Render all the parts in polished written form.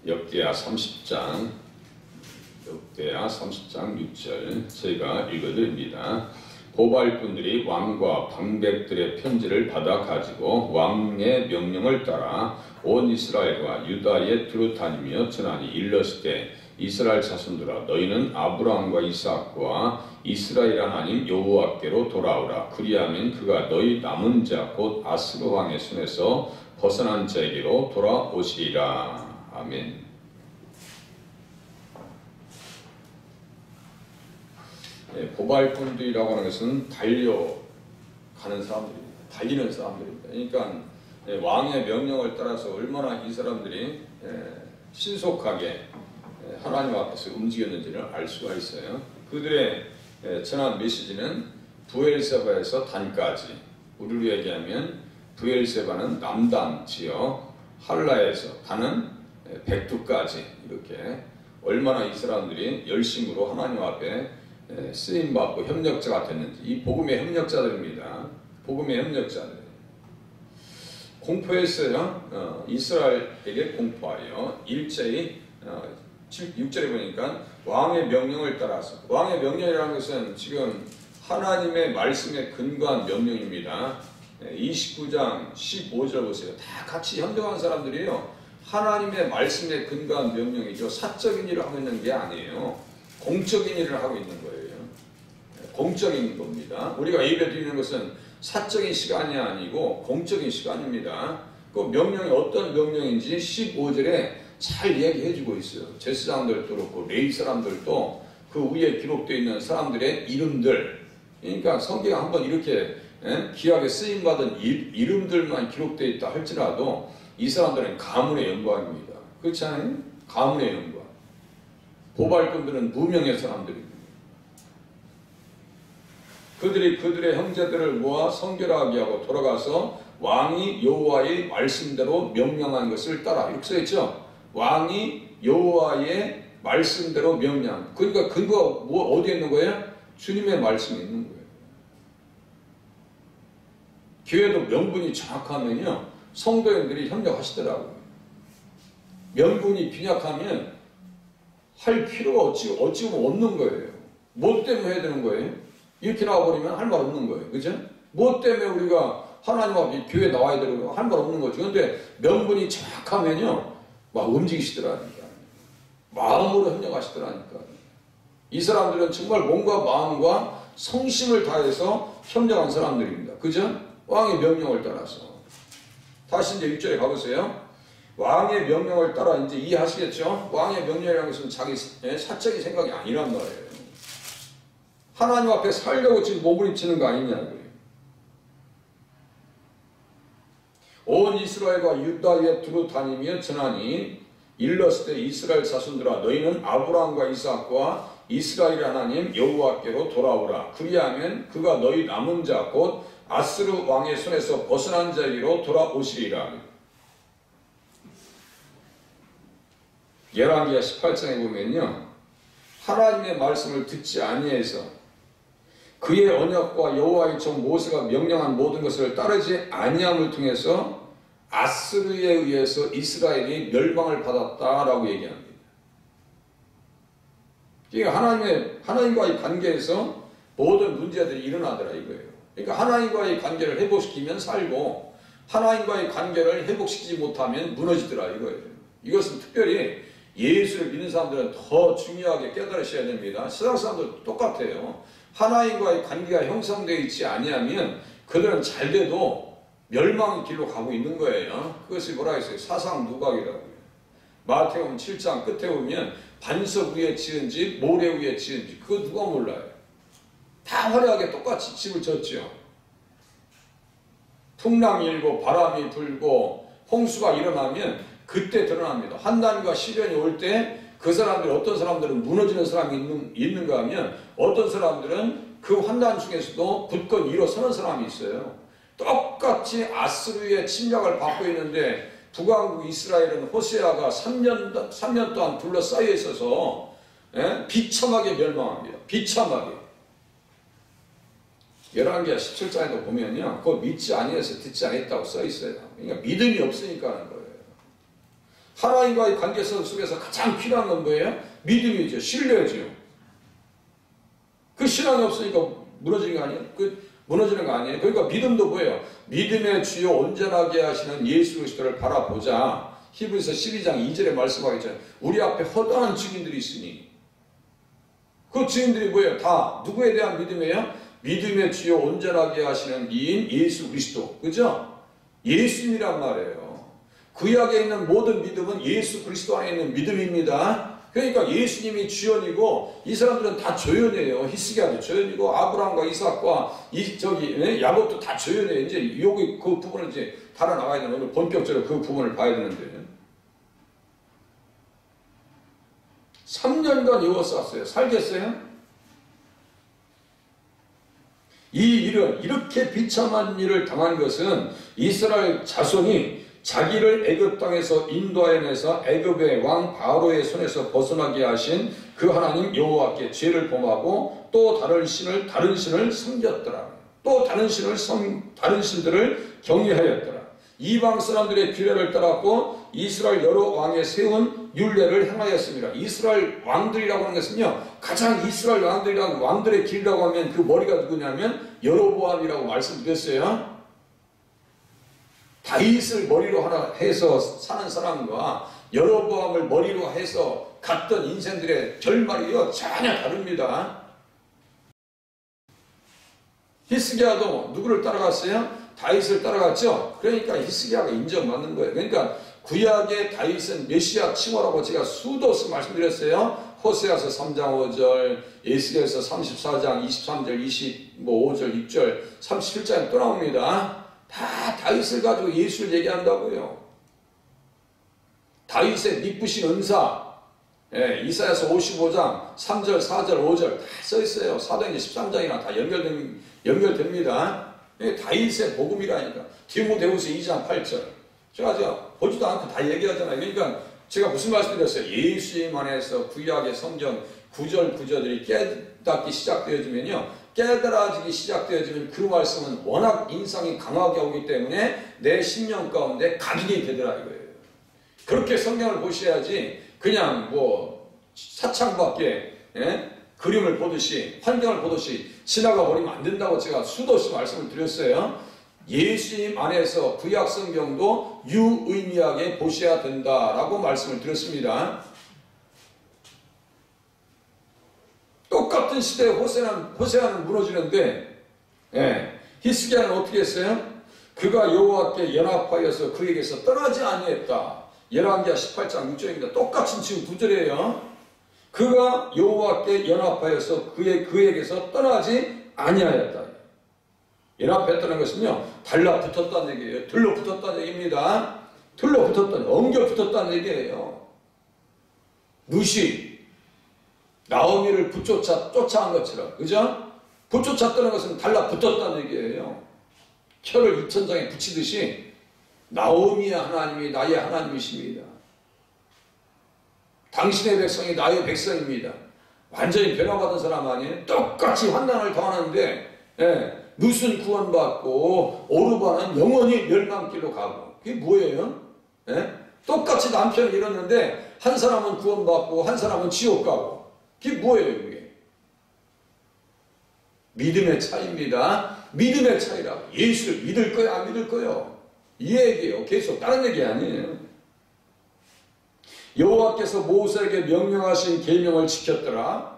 역대하 30장 6절 제가 읽어드립니다. 고발꾼들이 왕과 방백들의 편지를 받아 가지고 왕의 명령을 따라 온 이스라엘과 유다에 두루 다니며 전하니 일렀을 때 이스라엘 자손들아 너희는 아브라함과 이삭과 이스라엘 하나님 여호와께로 돌아오라. 그리하면 그가 너희 남은 자 곧 아스루 왕의 손에서 벗어난 자에게로 돌아오시리라. 아멘. 고발꾼들이라고 하는 것은 달려가는 사람들입니다. 달리는 사람들입니다. 그러니까 왕의 명령을 따라서 얼마나 이 사람들이 신속하게 하나님 앞에서 움직였는지를 알 수가 있어요. 그들의 전한 메시지는 브엘세바에서 단까지, 우리로 얘기하면 브엘세바는 남단 지역, 할라에서 단은 백두까지, 이렇게 얼마나 이 사람들이 열심으로 하나님 앞에 쓰임받고 협력자가 됐는지, 이 복음의 협력자들입니다. 복음의 협력자들. 공포했어요. 이스라엘에게 공포하여 일제히 6절에 보니까 왕의 명령을 따라서, 왕의 명령이라는 것은 지금 하나님의 말씀에 근거한 명령입니다. 29장 15절 보세요. 다 같이 협력한 사람들이에요. 하나님의 말씀에 근거한 명령이죠. 사적인 일을 하고 있는 게 아니에요. 공적인 일을 하고 있는 거예요. 공적인 겁니다. 우리가 예배 드리는 것은 사적인 시간이 아니고 공적인 시간입니다. 그 명령이 어떤 명령인지 15절에 잘 얘기해주고 있어요. 제사장들도 그렇고 레위 사람들도 그 위에 기록되어 있는 사람들의 이름들, 그러니까 성경에 한번 이렇게 귀하게 쓰임받은 이름들만 기록되어 있다 할지라도 이 사람들은 가문의 영광입니다. 그렇지 않아요? 가문의 영광. 고발꾼들은 무명의 사람들입니다. 그들이 그들의 형제들을 모아 성결하게 하고 돌아가서 왕이 여호와의 말씀대로 명령한 것을 따라, 이렇게 써있죠. 왕이 여호와의 말씀대로 명령. 그러니까 근거가 어디에 있는 거예요? 주님의 말씀에 있는 거예요. 교회도 명분이 정확하면요, 성도님들이 협력하시더라고요. 명분이 빈약하면 할 필요가 어찌 보면 없는 거예요. 뭐 때문에 해야 되는 거예요? 이렇게 나와버리면 할 말 없는 거예요. 그죠? 뭐 때문에 우리가 하나님 앞에 교회에 나와야 되고 할 말 없는 거죠. 그런데 명분이 정확하면요, 막 움직이시더라니까. 마음으로 협력하시더라니까. 이 사람들은 정말 몸과 마음과 성심을 다해서 협력한 사람들입니다. 그죠? 왕의 명령을 따라서. 다시 이제 6절에 가보세요. 왕의 명령을 따라, 이제 이해하시겠죠? 왕의 명령이라는 것은 자기 사적인 생각이 아니란 말이에요. 하나님 앞에 살려고 지금 몸부림치는 거 아니냐고요. 온 이스라엘과 유다에 두루 다니며 전하니 일렀을 때 이스라엘 자손들아 너희는 아브라함과 이삭과 이스라엘 하나님 여호와께로 돌아오라. 그리하면 그가 너희 남은 자 곧 아스루 왕의 손에서 벗어난 자에게로 돌아오시리라. 열왕기하 18장에 보면요, 하나님의 말씀을 듣지 아니해서 그의 언약과 여호와의 종 모세가 명령한 모든 것을 따르지 아니함을 통해서 아스르에 의해서 이스라엘이 멸망을 받았다라고 얘기합니다. 그러니까 하나님과의 관계에서 모든 문제들이 일어나더라 이거예요. 그러니까 하나님과의 관계를 회복시키면 살고 하나님과의 관계를 회복시키지 못하면 무너지더라 이거예요. 이것은 특별히 예수를 믿는 사람들은 더 중요하게 깨달으셔야 됩니다. 세상 사람들도 똑같아요. 하나님과의 관계가 형성되어 있지 아니하면 그들은 잘 돼도 멸망의 길로 가고 있는 거예요. 그것이 뭐라 했어요? 사상누각이라고요. 마태복음 7장 끝에 보면 반석 위에 지은 집, 모래 위에 지은 집, 그거 누가 몰라요? 다 화려하게 똑같이 집을 졌죠. 풍랑이 일고 바람이 불고 홍수가 일어나면 그때 드러납니다. 환난과 시련이 올 때 그 사람들이, 어떤 사람들은 무너지는 사람이 있는가 하면 어떤 사람들은 그 환난 중에서도 굳건 일어서는 사람이 있어요. 똑같이 아스루의 침략을 받고 있는데 북왕국 이스라엘은 호세아가 3년 동안 둘러싸여 있어서 비참하게 멸망합니다. 비참하게. 열왕기하 17장에도 보면요, 그거 믿지 아니해서 듣지 않았다고 써 있어요. 그러니까 믿음이 없으니까 하는 거예요. 하나님과의 관계 속에서 가장 필요한 건 뭐예요? 믿음이죠. 신뢰죠. 그 신앙이 없으니까 무너지는 거 아니에요? 무너지는 거 아니에요? 그러니까 믿음도 뭐예요? 믿음의 주요 온전하게 하시는 예수 그리스도를 바라보자. 히브리서 12장 2절에 말씀하겠죠. 우리 앞에 허다한 증인들이 있으니 그 증인들이 뭐예요? 다 누구에 대한 믿음이에요? 믿음의 주요 온전하게 하시는 이인 예수 그리스도. 그죠? 예수님이란 말이에요. 구약에 있는 모든 믿음은 예수 그리스도 안에 있는 믿음입니다. 그러니까 예수님이 주연이고 이 사람들은 다 조연이에요. 히스기야도 조연이고 아브라함과 이삭과 야곱도 다 조연이에요. 이제 여기 그 부분을 이제 달아 나가야 되는 오늘 본격적으로 그 부분을 봐야 되는데 3년간 여호와쌌어요. 살겠어요? 이 일은 이렇게 비참한 일을 당한 것은 이스라엘 자손이 자기를 애굽 땅에서 인도하여내서 애굽의 왕 바로의 손에서 벗어나게 하신 그 하나님 여호와께 죄를 범하고 또 다른 신을 섬겼더라. 또 다른 신들을 경외하였더라. 이방 사람들의 규례를 따랐고 이스라엘 여러 왕에 세운 율례를 행하였습니다. 이스라엘 왕들이라고 하는 것은요, 가장 이스라엘 왕들의 길이라고 하면 그 머리가 누구냐면 여로보암이라고 말씀드렸어요. 다윗을 머리로 해서 사는 사람과 여로보암을 머리로 해서 갔던 인생들의 결말이요 전혀 다릅니다. 히스기야도 누구를 따라갔어요? 다윗을 따라갔죠. 그러니까 히스기야가 인정받는 거예요. 그러니까 구약의 다윗은 메시아 칭호라고 제가 수도수 말씀드렸어요. 호세아서 3장 5절, 에스겔서 34장 23절, 25절, 6절, 37장에 또 나옵니다. 다 다윗을 가지고 예수를 얘기한다고요. 다윗의 미쁘신 은사, 이사야서 55장 3절, 4절, 5절 다 써있어요. 사도행전 13장이랑 다 연결됩니다. 다윗의 복음이라니까. 디모데후서 2장 8절. 제가 보지도 않고 다 얘기하잖아요. 그러니까 제가 무슨 말씀드렸어요? 예수님 안에서 구약의 성경 구절들이 깨닫기 시작되어지면요. 깨달아지기 시작되어지면 그 말씀은 워낙 인상이 강하게 오기 때문에 내 심령 가운데 각인이 되더라 이거예요. 그렇게 성경을 보셔야지 그냥 사창밖에 그림을 보듯이 환경을 보듯이 지나가 버리면 안 된다고 제가 수도 없이 말씀을 드렸어요. 예수님 안에서 구약 성경도 유의미하게 보셔야 된다라고 말씀을 드렸습니다. 똑같은 시대에 호세아는 무너지는데 히스기야는 어떻게 했어요? 그가 여호와께 연합하여서 그에게서 떠나지 아니했다. 열왕기하 18장 6절입니다. 똑같은 지금 9절이에요. 그가 여호와께 연합하여서 그에게서 떠나지 아니하였다. 연합했다는 것은요, 달라붙었다는 얘기예요. 들러붙었다는 얘기입니다. 엉겨붙었다는 얘기예요. 루시 나오미를 쫓아한 것처럼, 그죠? 붙쫓았다는 것은 달라붙었다는 얘기예요. 혀를 이천장에 붙이듯이 나오미의 하나님이 나의 하나님이십니다. 당신의 백성이 나의 백성입니다. 완전히 변화받은 사람 아니에요? 똑같이 환난을 당하는데 무슨 구원받고 오르바는 영원히 멸망길로 가고. 그게 뭐예요? 똑같이 남편을 잃었는데 한 사람은 구원받고 한 사람은 지옥 가고. 그게 뭐예요, 그게? 믿음의 차이입니다. 믿음의 차이라고. 예수를 믿을 거야, 안 믿을 거요? 이 얘기예요. 계속 다른 얘기 아니에요. 여호와께서 모세에게 명령하신 계명을 지켰더라.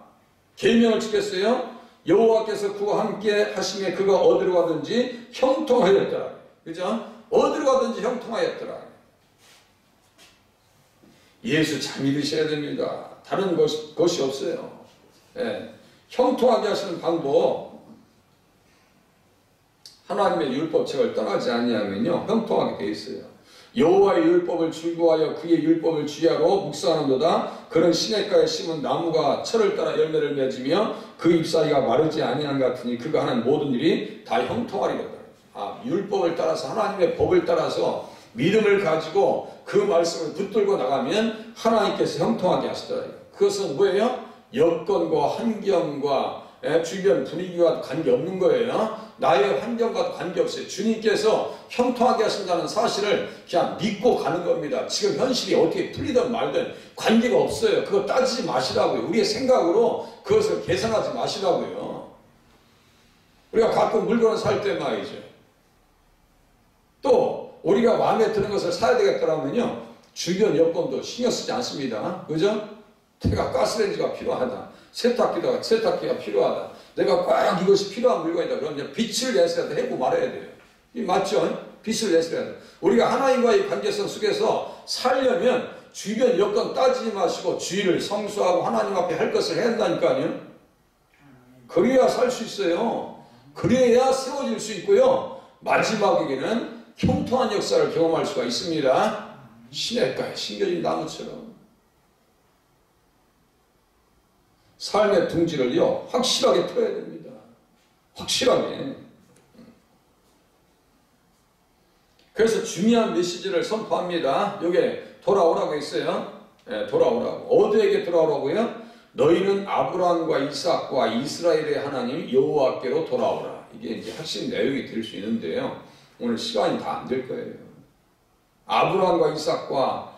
계명을 지켰어요. 여호와께서 그와 함께 하심에 그가 어디로 가든지 형통하였더라. 그죠? 어디로 가든지 형통하였더라. 예수 잘 믿으셔야 됩니다. 다른 것이 없어요. 형통하게 하시는 방법, 하나님의 율법책을 떠나지 아니하면요 형통하게 되어 있어요. 여호와의 율법을 즐거워하여 그의 율법을 주야로 묵상하는도다. 그런 시냇가에 심은 나무가 철을 따라 열매를 맺으며 그 잎사귀가 마르지 아니한 것 같으니 그가 하는 모든 일이 다 형통하리로다. 율법을 따라서 하나님의 법을 따라서 믿음을 가지고 그 말씀을 붙들고 나가면 하나님께서 형통하게 하시더라. 그것은 뭐예요? 여건과 환경과 주변 분위기와 관계없는 거예요. 나의 환경과 관계없이 주님께서 형통하게 하신다는 사실을 그냥 믿고 가는 겁니다. 지금 현실이 어떻게 풀리든 말든 관계가 없어요. 그거 따지지 마시라고요. 우리의 생각으로 그것을 계산하지 마시라고요. 우리가 가끔 물건을 살 때 말이죠. 또 우리가 마음에 드는 것을 사야 되겠다면요, 주변 여건도 신경 쓰지 않습니다. 그죠? 내가 가스레인지가 필요하다. 세탁기가 필요하다. 내가 꼭 이것이 필요한 물건이다. 그러면 빛을 내서라도 해고 말아야 돼요. 이 맞죠? 빛을 내서라도. 우리가 하나님과의 관계성 속에서 살려면 주변 여건 따지지 마시고 주의를 성수하고 하나님 앞에 할 것을 해야 한다니까요. 그래야 살 수 있어요. 그래야 세워질 수 있고요. 마지막에는 형통한 역사를 경험할 수가 있습니다. 시냇가에 심겨진 나무처럼. 삶의 둥지를요, 확실하게 펴야 됩니다. 확실하게. 그래서 중요한 메시지를 선포합니다. 여기에 돌아오라고 했어요. 네, 돌아오라고. 어디에게 돌아오라고요? 너희는 아브라함과 이삭과 이스라엘의 하나님 여호와께로 돌아오라. 이게 이제 핵심 내용이 될 수 있는데요. 오늘 시간이 다 안 될 거예요. 아브라함과 이삭과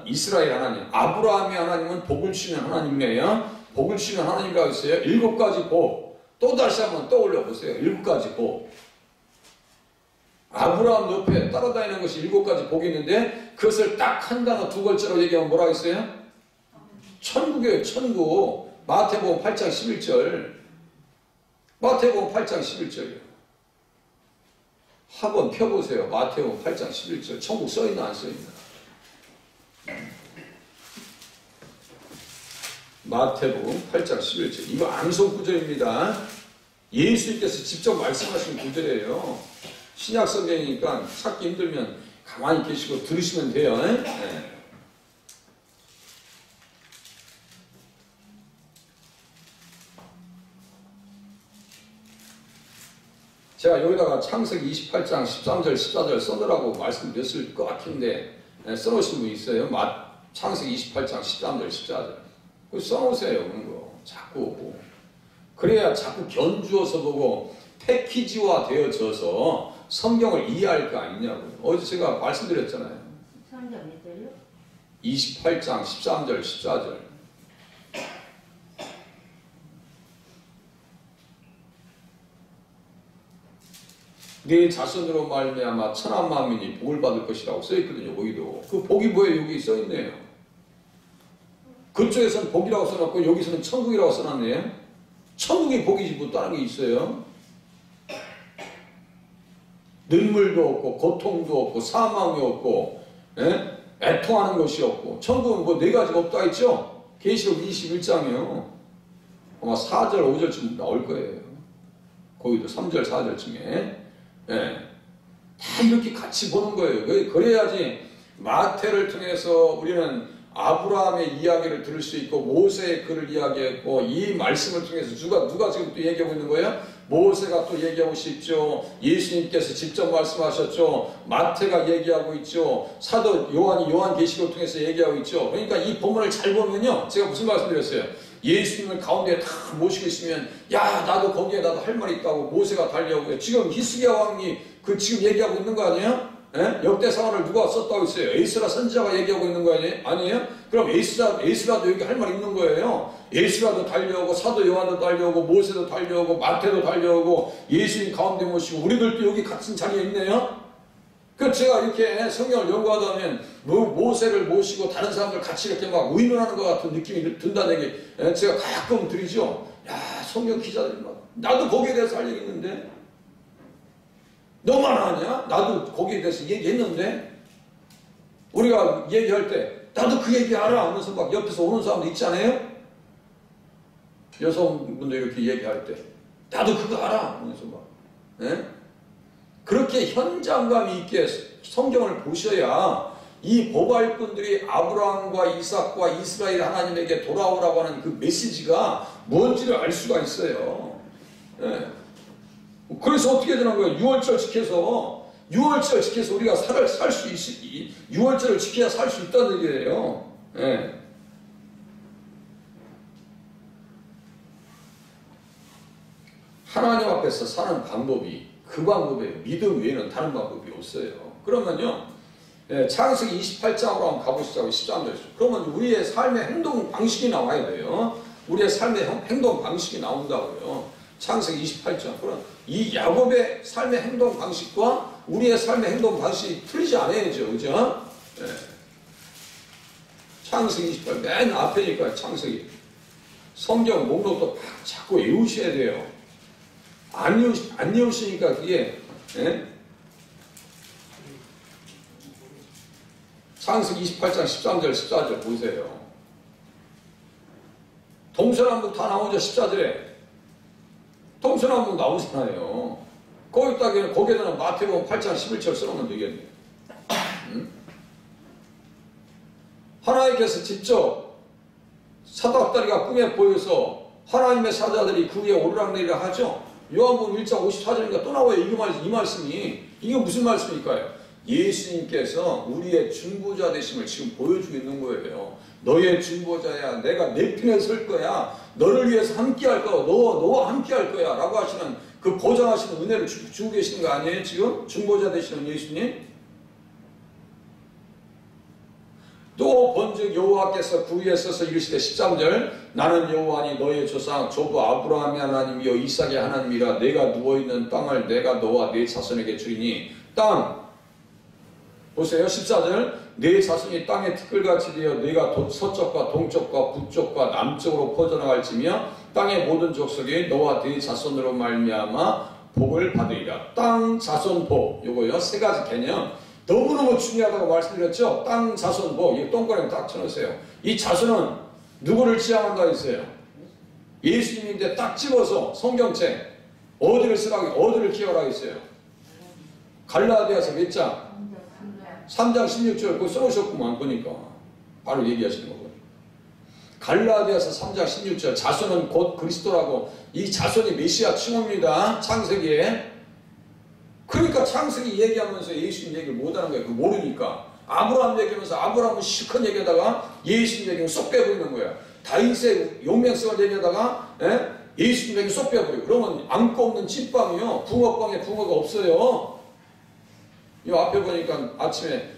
이스라엘 하나님. 아브라함의 하나님은 복을 주시는 하나님이에요. 복을 주시는 하나님이라고 했어요. 7가지 복. 또 다시 한번 떠올려 보세요. 7가지 복. 아브라함 옆에 따라다니는 것이 7가지 복이 있는데 그것을 딱 한 단어 두 글자로 얘기하면 뭐라고 했어요? 천국이에요. 천국. 마태복음 8장 11절. 마태복음 8장 11절이에요. 한번 펴보세요. 마태복음 8장 11절. 천국 써있나 안 써있나? 마태복음 8장 11절. 이거 암송 구절입니다. 예수님께서 직접 말씀하신 구절이에요. 신약 성경이니까 찾기 힘들면 가만히 계시고 들으시면 돼요. 네. 제가 여기다가 창세기 28장 13절 14절 써놓으라고 말씀드렸을 것 같은데 써놓으신 분 있어요? 창세기 28장 13절 14절 써놓으세요. 그런 거 자꾸. 그래야 자꾸 견주어서 보고 패키지화 되어져서 성경을 이해할 거 아니냐고요. 어제 제가 말씀드렸잖아요. 28장 13절 14절. 네 자손으로 말미암아 천한 만민이 복을 받을 것이라고 써있거든요. 거기도. 그 복이 뭐예요? 여기 써있네요. 그쪽에서는 복이라고 써놨고 여기서는 천국이라고 써놨네요. 천국이 복이지 뭐 다른 게 있어요? 눈물도 없고 고통도 없고 사망이 없고 애통하는 것이 없고 천국은 뭐 4가지가 없다 했죠? 계시록 21장이요. 아마 4절 5절쯤 나올 거예요. 거기도 3절 4절쯤에 다 이렇게 같이 보는 거예요. 그래야지 마태를 통해서 우리는 아브라함의 이야기를 들을 수 있고 모세의 글을 이야기했고 이 말씀을 통해서 누가 지금 또 얘기하고 있는 거예요? 모세가 또 얘기하고 있죠. 예수님께서 직접 말씀하셨죠. 마태가 얘기하고 있죠. 사도 요한이 요한계시록을 통해서 얘기하고 있죠. 그러니까 이 본문을 잘 보면요. 제가 무슨 말씀드렸어요? 예수님을 가운데 다 모시고 있으면 야 나도 거기에 나도 할 말이 있다고 모세가 달려오고요. 지금 히스기야 왕이 그 지금 얘기하고 있는 거 아니에요? 역대상을 누가 썼다고 했어요? 에스라 선지자가 얘기하고 있는 거 아니에요? 그럼 에스라도 여기 할 말 있는 거예요. 에스라도 달려오고 사도 요한도 달려오고 모세도 달려오고 마태도 달려오고 예수님 가운데 모시고 우리들도 여기 같은 자리에 있네요. 그 제가 이렇게 성경을 연구하다 보면 모세를 모시고 다른 사람들 같이 이렇게 막 의논하는 것 같은 느낌이 든다는 얘기 제가 가끔 드리죠. 야 성경 기자들이 막 나도 거기에 대해서 할 얘기 있는데 너만 아냐? 나도 거기에 대해서 얘기했는데 우리가 얘기할 때 나도 그 얘기 알아 하면서 막 옆에서 오는 사람도 있지 않아요? 여성분들 이렇게 얘기할 때 나도 그거 알아 하면서 막 그렇게 현장감 있게 성경을 보셔야 이 보발꾼들이 아브라함과 이삭과 이스라엘 하나님에게 돌아오라고 하는 그 메시지가 뭔지를 알 수가 있어요. 그래서 어떻게 되는 거예요? 6월절 지켜서 우리가 살 수 있으니 6월절을 지켜야 살 수 있다는 얘기예요. 하나님 앞에서 사는 방법이 그 방법에 믿음 외에는 다른 방법이 없어요. 그러면요, 창세기 28장으로 한번 가보시자고. 13절. 그러면 우리의 삶의 행동 방식이 나와야 돼요. 우리의 삶의 행동 방식이 나온다고요. 창세기 28장. 그럼 이 야곱의 삶의 행동 방식과 우리의 삶의 행동 방식이 틀리지 않아야죠. 그죠? 네. 창세기 28, 맨 앞에니까 창세기. 성경 목록도 자꾸 외우셔야 돼요. 안 외우시니까 그게, 예? 창세기 28장 13절, 14절 보세요. 동서남북 다 나오죠, 14절에. 동서남북 나오잖아요. 거기다가 마태복음 8장 11절 써놓으면 되겠네요. 하나님께서 직접 사닥다리가 꿈에 보여서 하나님의 사자들이 그 위에 오르락내리락 하죠. 요한복음 1장 54절인가 또 나와요. 이 말씀이. 이게 무슨 말씀일까요? 예수님께서 우리의 중보자 되심을 지금 보여주고 있는 거예요. 너의 중보자야. 내가 내 편에 설 거야. 너를 위해서 함께 할 거야. 너와 함께 할 거야. 라고 하시는 그 보장하시는 은혜를 주고 계시는 거 아니에요? 지금 중보자 되시는 예수님. 또 본즉 여호와께서 그 위에 서서 이르시되 13절 나는 여호와니 너의 조상 조부 아브라함의 하나님이요 이삭의 하나님이라. 내가 누워있는 땅을 내가 너와 네 자손에게 주리니. 땅 보세요. 14절 네 자손이 땅의 티끌같이 되어 네가 서쪽과 동쪽과 북쪽과 남쪽으로 퍼져나갈지며 땅의 모든 족속이 너와 네 자손으로 말미암아 복을 받으리라. 땅, 자손, 복. 요거요. 세 가지 개념. 너무너무 중요하다고 말씀드렸죠. 땅, 자손, 복. 이 동그라미 딱 쳐놓으세요. 이 자손은 누구를 지향한다 했어요? 예수님인데 딱 집어서 성경책 어디를 기억하라고 했어요? 갈라디아서 몇 장? 3장 16절 그거 써놓으셨구만. 보니까 바로 얘기하시는 거고요. 갈라디아서 3장 16절 자손은 곧 그리스도라고. 이 자손이 메시아 칭호입니다. 창세기에. 그러니까 창세기 얘기하면서 예수님 얘기를 못하는 거예요. 그거 모르니까. 아브라함 얘기하면서 아브라함은 실컷 얘기하다가 예수님 얘기는 쏙 빼버리는 거야. 다윗의 용맹성을 얘기하다가 예수님 얘기는 쏙 빼버려요. 그러면 안고 없는 찐빵이요. 붕어빵에 붕어가 없어요. 이 앞에 보니까 아침에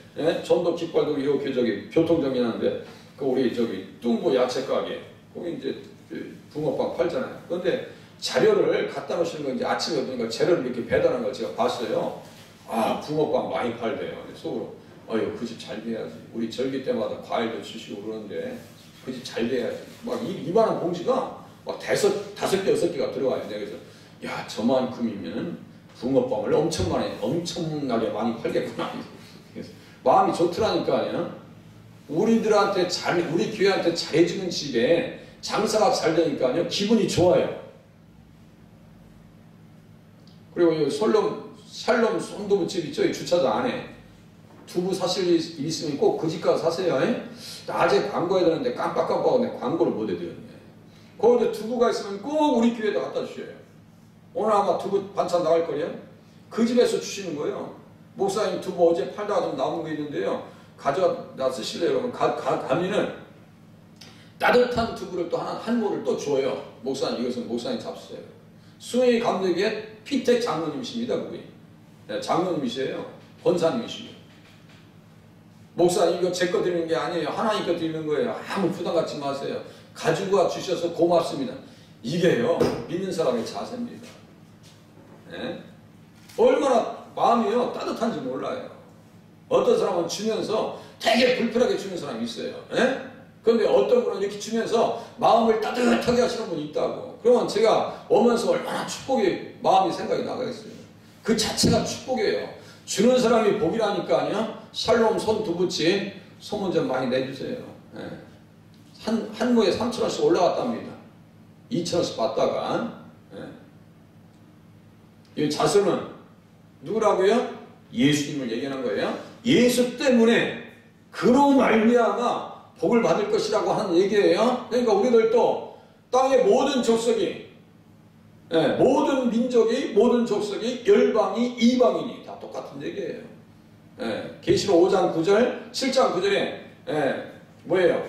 전도 깃발도 이렇게 교통정리하는데 그 우리 뚱보 야채 가게 거기 이제 붕어빵 팔잖아요. 그런데 자료를 갖다 놓으시는 거 이제 아침에 보니까 재료를 이렇게 배달한 걸 제가 봤어요. 아, 붕어빵 많이 팔대요. 속으로 그 집 잘 돼야지. 우리 절기 때마다 과일도 주시고 그러는데 그 집 잘 돼야지. 막 이만한 봉지가 막 다섯 개 여섯 개가 들어가요. 그래서 야, 저만큼이면 붕어빵을 엄청나게 많이 팔겠구나. 그래서 마음이 좋더라니까요. 우리 교회한테 잘해주는 집에 장사가 잘 되니까요. 기분이 좋아요. 그리고 이 샬롬 손두부집 있죠? 주차장 안에. 두부 사실 일 있으면 꼭 그 집 가서 사세요. 낮에 광고해야 되는데 깜빡깜빡하고 광고를 못 해드렸네. 거기에 두부가 있으면 꼭 우리 교회에다 갖다 주셔요. 오늘 아마 두부 반찬 나갈 거예요. 그 집에서 주시는 거예요. 목사님 두부 어제 팔다가 좀 남은 거 있는데요. 가져다 쓰실래요? 여러분 가면은 따뜻한 두부를 또 한 모를 또 줘요. 목사님 이것은 목사님 잡수세요. 수행이 감독의 피택 장로님이십니다. 그분이. 네, 장로님이시에요. 권사님이시고. 목사님 이거 제 거 드리는 게 아니에요. 하나님 거 드리는 거예요. 아무 부담 갖지 마세요. 가지고 와 주셔서 고맙습니다. 이게요. 믿는 사람의 자세입니다. 네? 얼마나 마음이요 따뜻한지 몰라요. 어떤 사람은 주면서 되게 불편하게 주는 사람이 있어요. 그런데 어떤 분은 이렇게 주면서 마음을 따뜻하게 하시는 분이 있다고. 그러면 제가 오면서 얼마나 축복이 마음이 생각이 나가겠어요. 그 자체가 축복이에요. 주는 사람이 복이라니까요. 샬롬 손두부집 소문 좀 많이 내주세요. 한 무에 3,000원씩 올라갔답니다. 2,000원씩 받다가. 이 자손은 누구라고요? 예수님을 얘기하는 거예요. 예수 때문에 그로 말미암아 복을 받을 것이라고 하는 얘기예요. 그러니까 우리들도 땅의 모든 족속이, 모든 민족이, 모든 족속이, 열방이, 이방인이 다 똑같은 얘기예요. 계시록 5장 9절, 7장 9절에 뭐예요?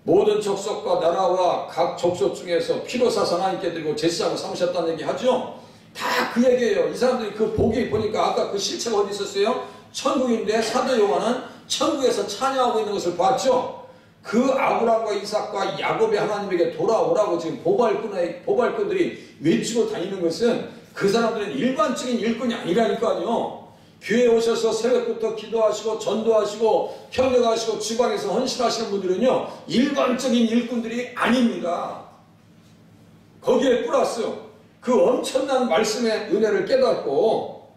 모든 족속과 나라와 각 족속 중에서 피로 사서 하나님께 드리고 제사장을 삼으셨다는 얘기 하죠. 다 그 얘기예요. 이 사람들이 그 보기 보니까 아까 그 실체가 어디 있었어요? 천국인데 사도 요한은 천국에서 찬양하고 있는 것을 봤죠. 그 아브라함과 이삭과 야곱의 하나님에게 돌아오라고 지금 보발꾼들이 외치고 다니는 것은 그 사람들은 일반적인 일꾼이 아니라니까요. 교회에 오셔서 새벽부터 기도하시고 전도하시고 협력하시고 지방에서 헌신하시는 분들은요 일반적인 일꾼들이 아닙니다. 거기에 플러스 그 엄청난 말씀의 은혜를 깨닫고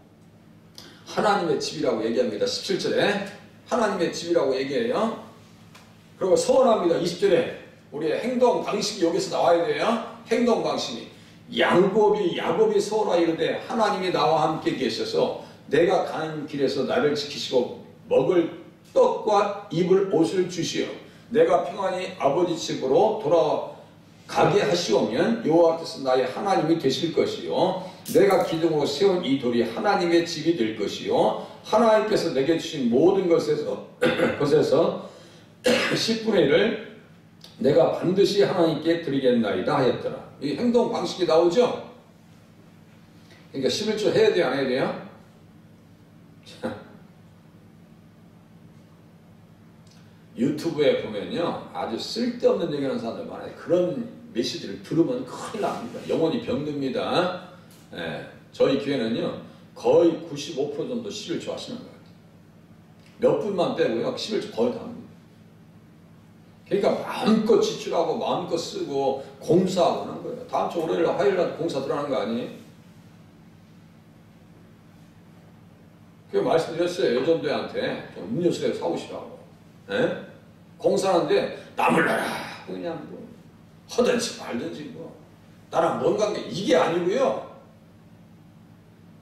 하나님의 집이라고 얘기합니다. 17절에 하나님의 집이라고 얘기해요. 그리고 서원합니다. 20절에 우리의 행동 방식이 여기서 나와야 돼요. 행동 방식이 야곱이 서원하여 이르되 하나님이 나와 함께 계셔서 내가 가는 길에서 나를 지키시고 먹을 떡과 입을 옷을 주시어 내가 평안히 아버지 집으로 돌아가게 하시오면 여호와께서 나의 하나님이 되실 것이요 내가 기둥으로 세운 이 돌이 하나님의 집이 될 것이요 하나님께서 내게 주신 모든 것에서 10분의 1을 내가 반드시 하나님께 드리겠나이다 하였더라. 이 행동 방식이 나오죠. 그러니까 11조 해야 돼요 안 해야 돼요? 유튜브에 보면요 아주 쓸데없는 얘기하는 사람들 많아요. 그런 메시지를 들으면 큰일 납니다. 영혼이 병듭니다. 예, 저희 교회는요 거의 95% 정도 11조 하시는 것 같아요. 몇 분만 빼고요 11조 거의 다 합니다. 그러니까 마음껏 지출하고 마음껏 쓰고 공사하고 하는 거예요. 다음 주 월요일 화요일날 공사 들어가는 거 아니에요? 그 말씀드렸어요. 여전도한테 음료수를 사오시라고. 에? 공사하는데 남을 나라 그냥 뭐 하든지 말든지 뭐 나랑 뭔 관계 이게 아니고요.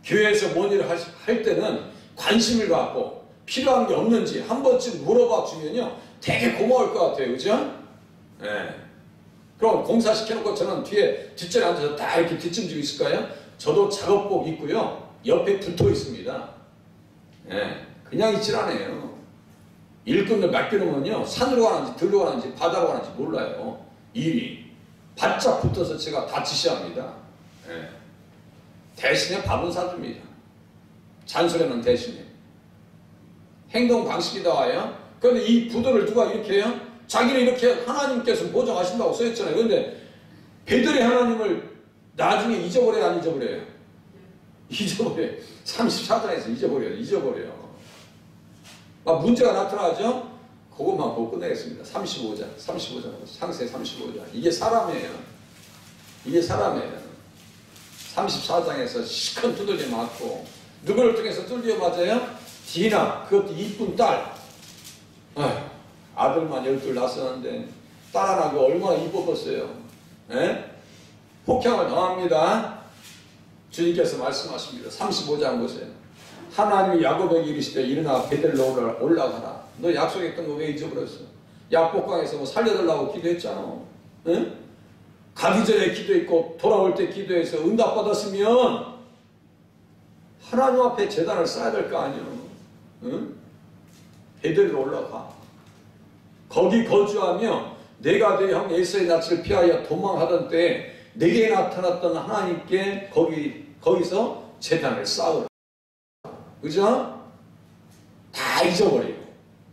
교회에서 뭔 일을 할 때는 관심을 갖고 필요한 게 없는지 한 번쯤 물어봐 주면요 되게 고마울 것 같아요. 그죠? 예. 그럼 공사 시켜놓고 저는 뒤에 뒷자리에 앉아서 딱 이렇게 뒷짐지고 있을까요? 저도 작업복 입고요 옆에 붙어 있습니다. 예. 그냥 있질 않아요. 일꾼들 맡겨놓으면요 산으로 가는지 들로 가는지 바다로 가는지 몰라요. 일이 바짝 붙어서 제가 다 지시합니다. 예. 대신에 밥은 사줍니다. 잔소리는 대신에 행동 방식이 나와요. 그런데 이 부도를 누가 이렇게 해요? 자기는 이렇게 하나님께서 보장하신다고 써있잖아요. 그런데 베들의 하나님을 나중에 잊어버려요 안 잊어버려요? 잊어버려요. 34장에서 잊어버려요. 막 문제가 나타나죠? 그것만 보고 끝내겠습니다. 35장 상세 35장 이게 사람이에요. 34장에서 시큰 두들겨 맞고 누구를 통해서 두들겨 맞아요? 디나 그것도 이쁜 딸 아들만 12 낳았었는데 딸 하나 그 얼마나 이뻤겠어요. 폭행을 당합니다. 주님께서 말씀하십니다. 35장 보세요. 하나님이 야곱에게 이르시되 일어나 베들로 올라가라. 너 약속했던 거 왜 잊어버렸어? 약복강에서 뭐 살려달라고 기도했잖아. 가기 전에 기도했고 돌아올 때 기도해서 응답받았으면 하나님 앞에 제단을 쌓아야 될 거 아니야. 베들로 올라가. 거기 거주하며 내가 내 형 에사의 낯을 피하여 도망하던 때 내게 나타났던 하나님께 거기서 제단을 쌓으라. 그죠? 다 잊어버리고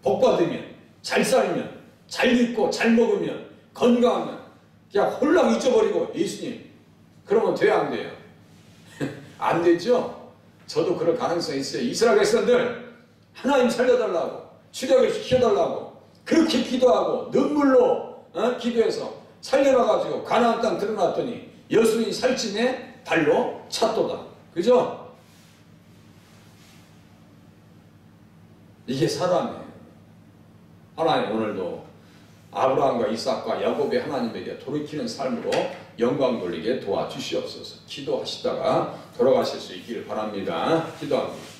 복받으면 잘 살면 잘 입고 잘 먹으면 건강하면 그냥 홀랑 잊어버리고 예수님 그러면 돼요 안 돼요? 안 되죠? 저도 그럴 가능성이 있어요. 이스라엘 백성들 하나님 살려달라고 출애굽을 시켜달라고 그렇게 기도하고 눈물로 기도해서 살려놔가지고 가나안 땅 들어놨더니 여수인이 살찐에 발로 찼도다. 그죠? 이게 사람이에요. 하나님 오늘도 아브라함과 이삭과 야곱의 하나님에게 돌이키는 삶으로 영광 돌리게 도와주시옵소서. 기도하시다가 돌아가실 수 있기를 바랍니다. 기도합니다.